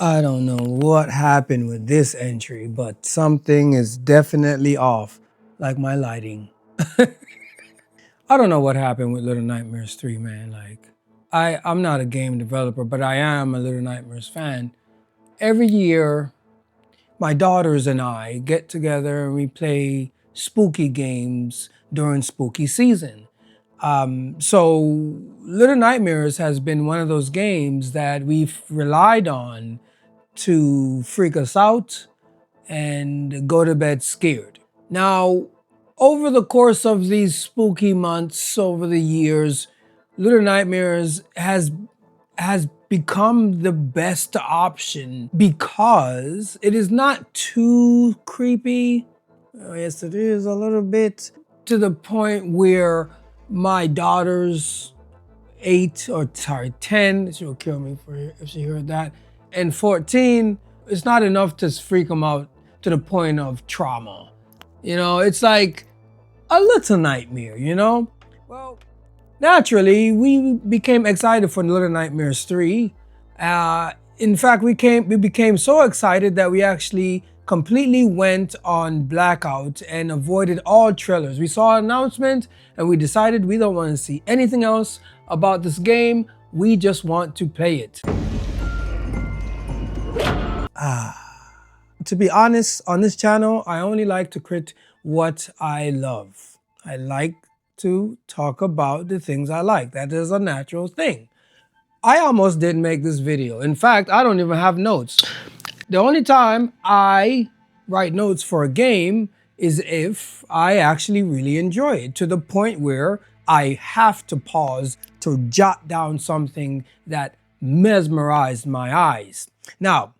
I don't know what happened with this entry, but something is definitely off, like my lighting. I don't know what happened with Little Nightmares 3, man. Like, I'm not a game developer, but I am a Little Nightmares fan. Every year, my daughters and I get together and we play spooky games during spooky season. So Little Nightmares has been one of those games that we've relied on to freak us out and go to bed scared. Now, over the course of these spooky months, over the years, Little Nightmares has become the best option because it is not too creepy. Oh, yes, it is a little bit to the point where my daughters 10, she'll kill me for if she heard that, and 14, it's not enough to freak them out to the point of trauma. You know, it's like a little nightmare, you know? Well, naturally, we became excited for Little Nightmares 3. In fact, we became so excited that we actually completely went on blackout and avoided all trailers. We saw an announcement and we decided we don't want to see anything else about this game. We just want to play it. To be honest, on this channel, I only like to crit what I love. I like to talk about the things I like. That is a natural thing. I almost didn't make this video. In fact, I don't even have notes. The only time I write notes for a game is if I actually really enjoy it, to the point where I have to pause to jot down something that mesmerized my eyes. Now,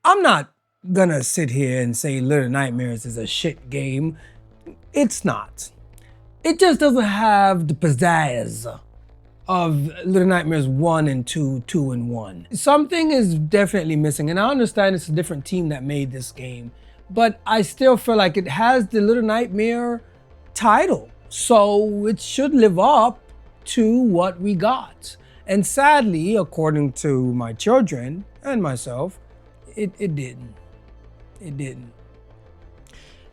I'm not gonna sit here and say Little Nightmares is a shit game. It's not. It just doesn't have the pizzazz of Little Nightmares 1 and 2, 2 and 1. Something is definitely missing, and I understand it's a different team that made this game, but I still feel like it has the Little Nightmare title, so it should live up to what we got. And sadly, according to my children and myself, it didn't. It didn't.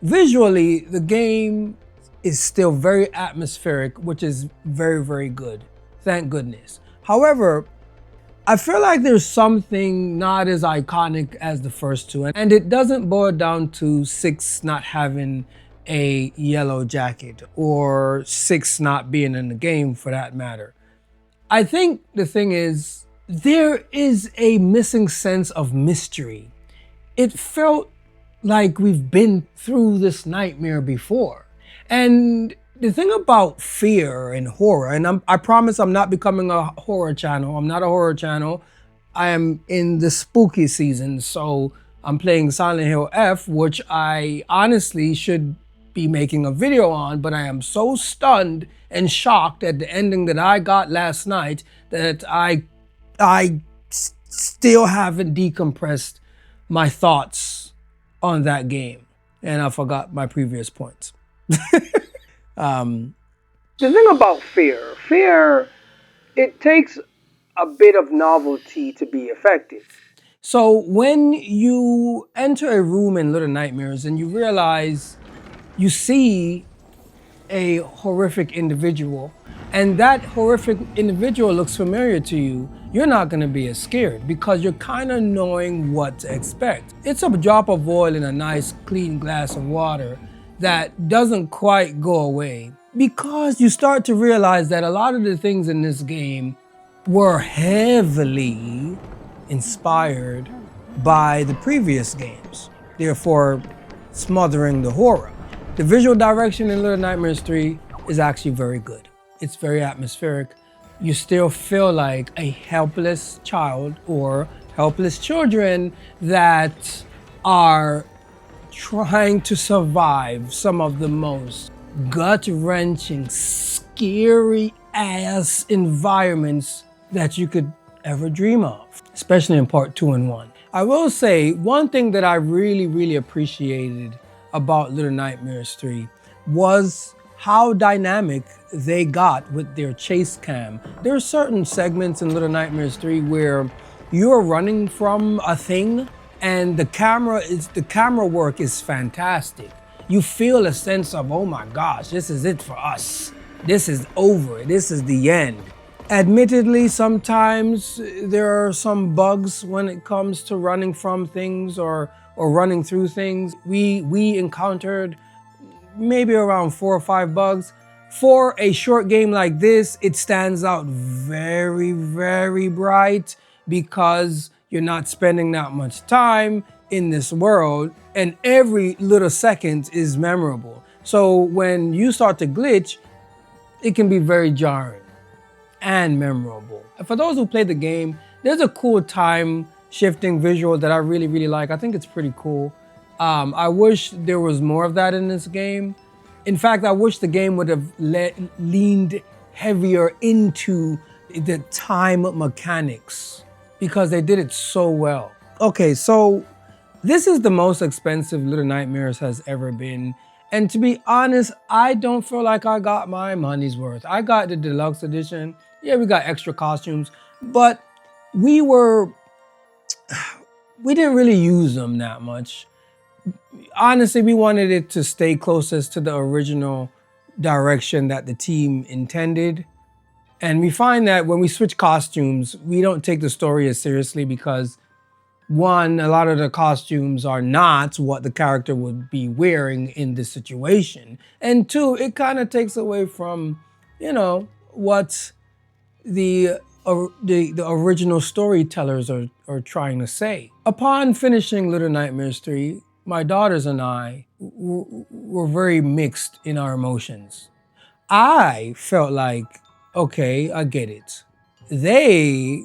Visually, the game is still very atmospheric, which is very, very good. Thank goodness. However, I feel like there's something not as iconic as the first two, and it doesn't boil down to 6 not having a yellow jacket or 6 not being in the game for that matter. I think the thing is, there is a missing sense of mystery. It felt like we've been through this nightmare before. And the thing about fear and horror, and I promise I'm not becoming a horror channel. I'm not a horror channel. I am in the spooky season, so I'm playing Silent Hill F, which I honestly should be making a video on, but I am so stunned and shocked at the ending that I got last night that I still haven't decompressed my thoughts on that game. And I forgot my previous points. The thing about fear, it takes a bit of novelty to be effective. So when you enter a room in Little Nightmares and you realize you see a horrific individual and that horrific individual looks familiar to you, you're not gonna be as scared because you're kind of knowing what to expect. It's a drop of oil in a nice clean glass of water that doesn't quite go away because you start to realize that a lot of the things in this game were heavily inspired by the previous games, therefore smothering the horror. The visual direction in Little Nightmares 3 is actually very good. It's very atmospheric. You still feel like a helpless child or helpless children that are trying to survive some of the most gut-wrenching, scary-ass environments that you could ever dream of, especially in part 2 and 1. I will say, one thing that I really appreciated about Little Nightmares 3 was how dynamic they got with their chase cam. There are certain segments in Little Nightmares 3 where you're running from a thing, and the camera work is fantastic. You feel a sense of, oh my gosh, this is it for us. This is over. This is the end. Admittedly, sometimes there are some bugs when it comes to running from things or running through things. We encountered maybe around 4 or 5 bugs. For a short game like this, it stands out very, very bright because you're not spending that much time in this world, and every little second is memorable. So when you start to glitch, it can be very jarring and memorable. And for those who played the game, there's a cool time shifting visual that I really, really like. I think it's pretty cool. I wish there was more of that in this game. In fact, I wish the game would have leaned heavier into the time mechanics because they did it so well. Okay, so this is the most expensive Little Nightmares has ever been. And to be honest, I don't feel like I got my money's worth. I got the deluxe edition. Yeah, we got extra costumes, but we didn't really use them that much. Honestly, we wanted it to stay closest to the original direction that the team intended. And we find that when we switch costumes, we don't take the story as seriously because one, a lot of the costumes are not what the character would be wearing in this situation. And two, it kind of takes away from, what the original storytellers are trying to say. Upon finishing Little Nightmares 3, my daughters and I were very mixed in our emotions. I felt like, okay, I get it. They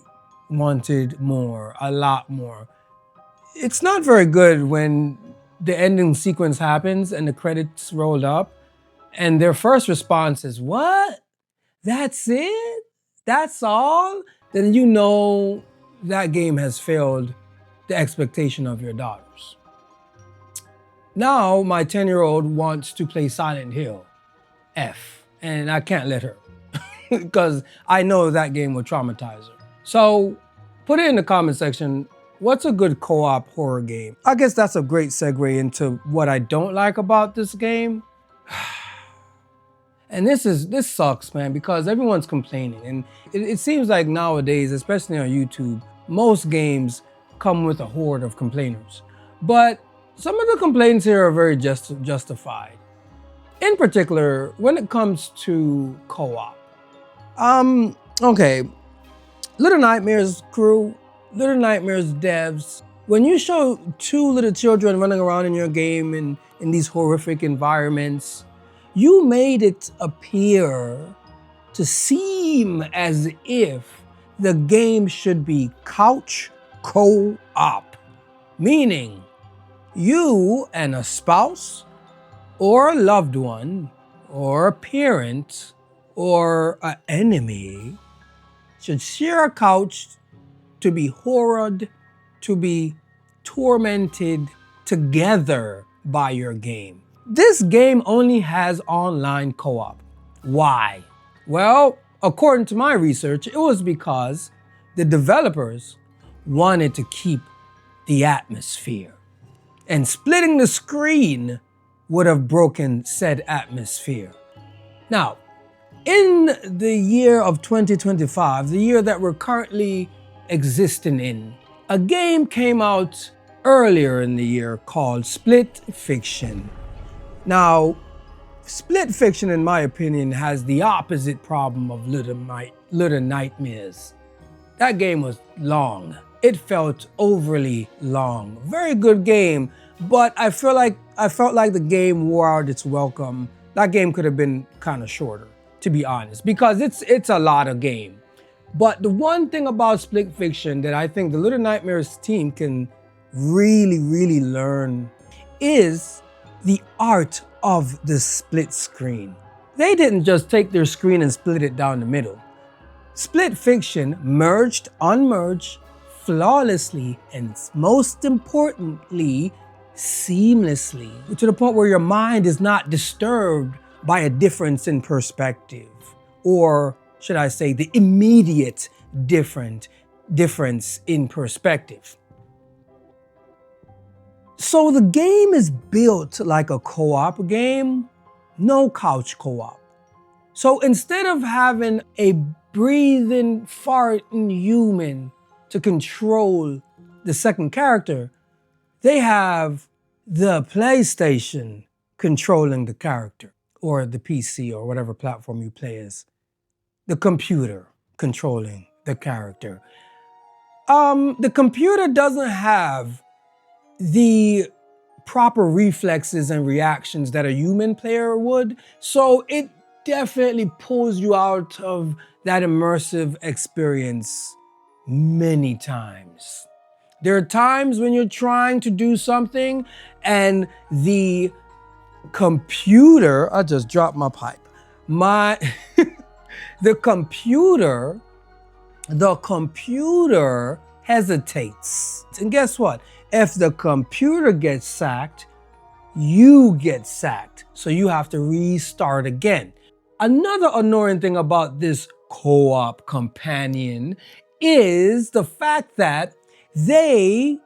wanted more, a lot more. It's not very good when the ending sequence happens and the credits rolled up and their first response is, what? That's it? That's all? Then you know that game has failed the expectation of your daughters. Now my 10-year-old wants to play Silent Hill F, and I can't let her because I know that game will traumatize her. So put it in the comment section, what's a good co-op horror game? I guess that's a great segue into what I don't like about this game. And this sucks, man, because everyone's complaining. And it seems like nowadays, especially on YouTube, most games come with a horde of complainers. But some of the complaints here are very justified. In particular, when it comes to co-op. Okay, Little Nightmares crew, Little Nightmares devs, when you show 2 little children running around in your game in these horrific environments, you made it appear to seem as if the game should be couch co-op, meaning you and a spouse or a loved one or a parent or an enemy should share a couch to be horrored, to be tormented together by your game. This game only has online co-op. Why? Well, according to my research, it was because the developers wanted to keep the atmosphere. And splitting the screen would have broken said atmosphere. Now, in the year of 2025, the year that we're currently existing in, a game came out earlier in the year called Split Fiction. Now, Split Fiction, in my opinion, has the opposite problem of Little Nightmares. That game was long. It felt overly long. Very good game, but I felt like the game wore out its welcome. That game could have been kind of shorter, to be honest, because it's a lot of game. But the one thing about Split Fiction that I think the Little Nightmares team can really, really learn is the art of the split screen. They didn't just take their screen and split it down the middle. Split Fiction merged, unmerged, flawlessly, and most importantly, seamlessly, to the point where your mind is not disturbed by a difference in perspective, or should I say the immediate difference difference in perspective. So the game is built like a co-op game, no couch co-op. So instead of having a breathing, farting human to control the second character, they have the PlayStation controlling the character, or the PC, or whatever platform you play as. The computer controlling the character. The computer doesn't have the proper reflexes and reactions that a human player would, so it definitely pulls you out of that immersive experience many times. There are times when you're trying to do something and the computer, I just dropped my pipe. The computer hesitates. And guess what? If the computer gets sacked, you get sacked. So you have to restart again. Another annoying thing about this co-op companion is the fact that they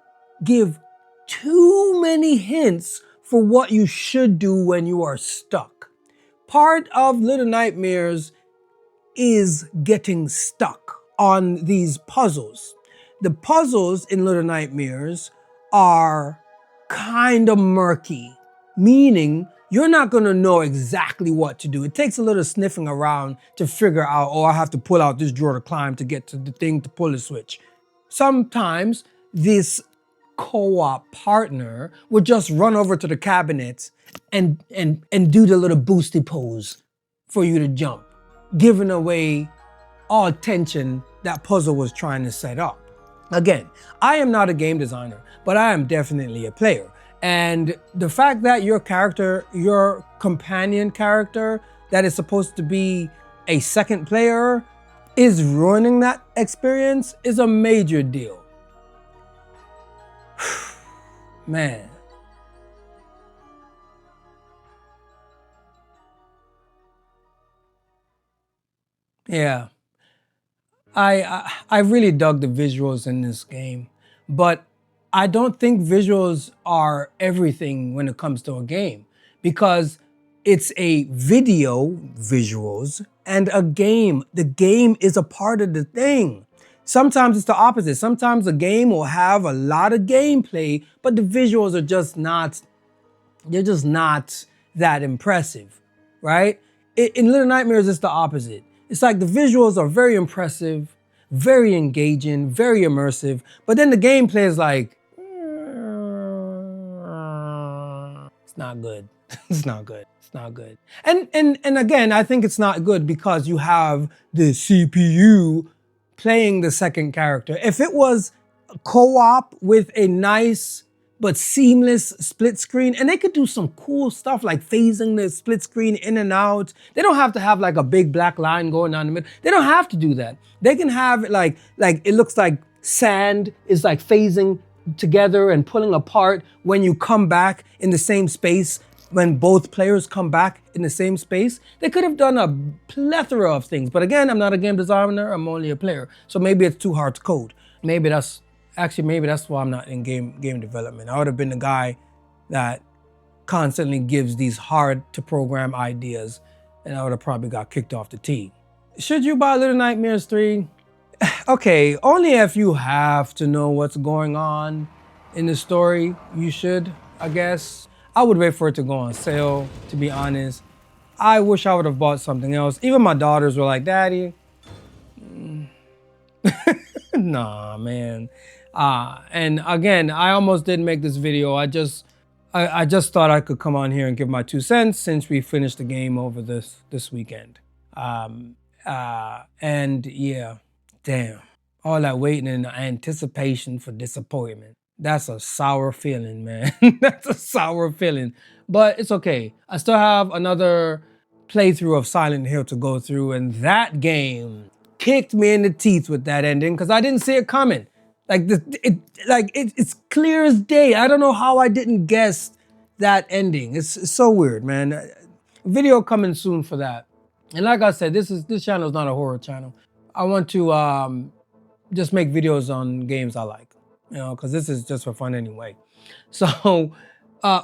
give too many hints for what you should do when you are stuck. Part of Little Nightmares is getting stuck on these puzzles. The puzzles in Little Nightmares are kind of murky, meaning you're not gonna know exactly what to do. It takes a little sniffing around to figure out, oh, I have to pull out this drawer to climb to get to the thing to pull the switch. Sometimes this co-op partner would just run over to the cabinet and do the little boosty pose for you to jump, giving away all tension that puzzle was trying to set up. Again, I am not a game designer, but I am definitely a player. And the fact that your character, your companion character, that is supposed to be a second player, is ruining that experience is a major deal. Man. Yeah. I really dug the visuals in this game, but I don't think visuals are everything when it comes to a game, because it's a video visuals and a game. The game is a part of the thing. Sometimes it's the opposite. Sometimes a game will have a lot of gameplay, but the visuals are just not, they're just not that impressive, right? In Little Nightmares, it's the opposite. It's like the visuals are very impressive, very engaging, very immersive, but then the gameplay is like, it's not good. It's not good. It's not good. And again, I think it's not good because you have the CPU playing the second character. If it was co-op with a nice but seamless split screen, and they could do some cool stuff like phasing the split screen in and out. They don't have to have like a big black line going down the middle. They don't have to do that. They can have it like it looks like sand is like phasing together and pulling apart when you come back in the same space, when both players come back in the same space. They could have done a plethora of things. But again, I'm not a game designer, I'm only a player. So maybe it's too hard to code. Maybe that's why I'm not in game development. I would have been the guy that constantly gives these hard to program ideas, and I would have probably got kicked off the team. Should you buy Little Nightmares 3? Okay, only if you have to know what's going on in the story, you should, I guess. I would wait for it to go on sale, to be honest. I wish I would have bought something else. Even my daughters were like, Daddy, nah, man. And again, I almost didn't make this video. I just thought I could come on here and give my 2 cents since we finished the game over this weekend. And yeah, damn. All that waiting and anticipation for disappointment. That's a sour feeling, man. That's a sour feeling. But it's okay. I still have another playthrough of Silent Hill to go through, and that game kicked me in the teeth with that ending because I didn't see it coming. It's clear as day. I don't know how I didn't guess that ending. It's so weird, man. Video coming soon for that. And like I said, this channel is not a horror channel. I want to just make videos on games I like, because this is just for fun anyway. So,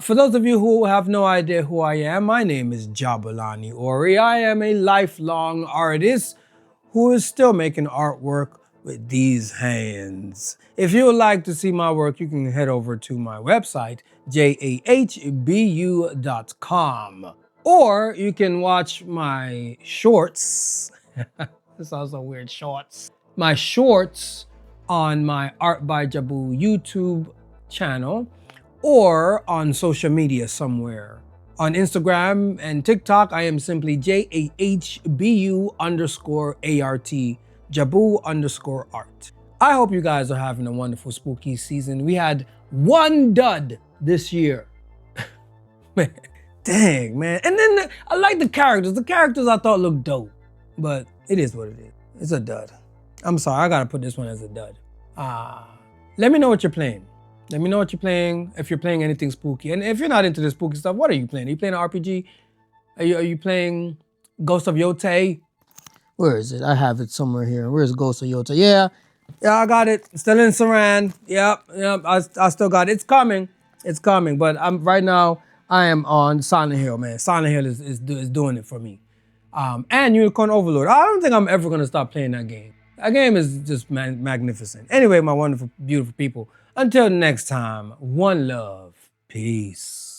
for those of you who have no idea who I am, my name is Jahbu Ori. I am a lifelong artist who is still making artwork with these hands. If you would like to see my work, you can head over to my website, jahbu.com. Or you can watch my shorts. This sounds so weird, shorts. My shorts on my Art by Jahbu YouTube channel or on social media somewhere. On Instagram and TikTok, I am simply JAHBU_ART, Jahbu_art. I hope you guys are having a wonderful spooky season. We had one dud this year. Man, dang, man. And then I like the characters. The characters I thought looked dope, but it is what it is. It's a dud. I'm sorry, I gotta put this one as a dud. Let me know what you're playing. Let me know what you're playing, if you're playing anything spooky. And if you're not into the spooky stuff, what are you playing? Are you playing an RPG? Are you playing Ghost of Yotei? Where is it? I have it somewhere here. Where's Ghost of Yotei? Yeah, I got it. Still in Saran. Yep, I still got it. It's coming. But right now, I am on Silent Hill, man. Silent Hill is doing it for me. And Unicorn Overlord. I don't think I'm ever gonna stop playing that game. That game is just magnificent. Anyway, my wonderful, beautiful people. Until next time, one love, peace.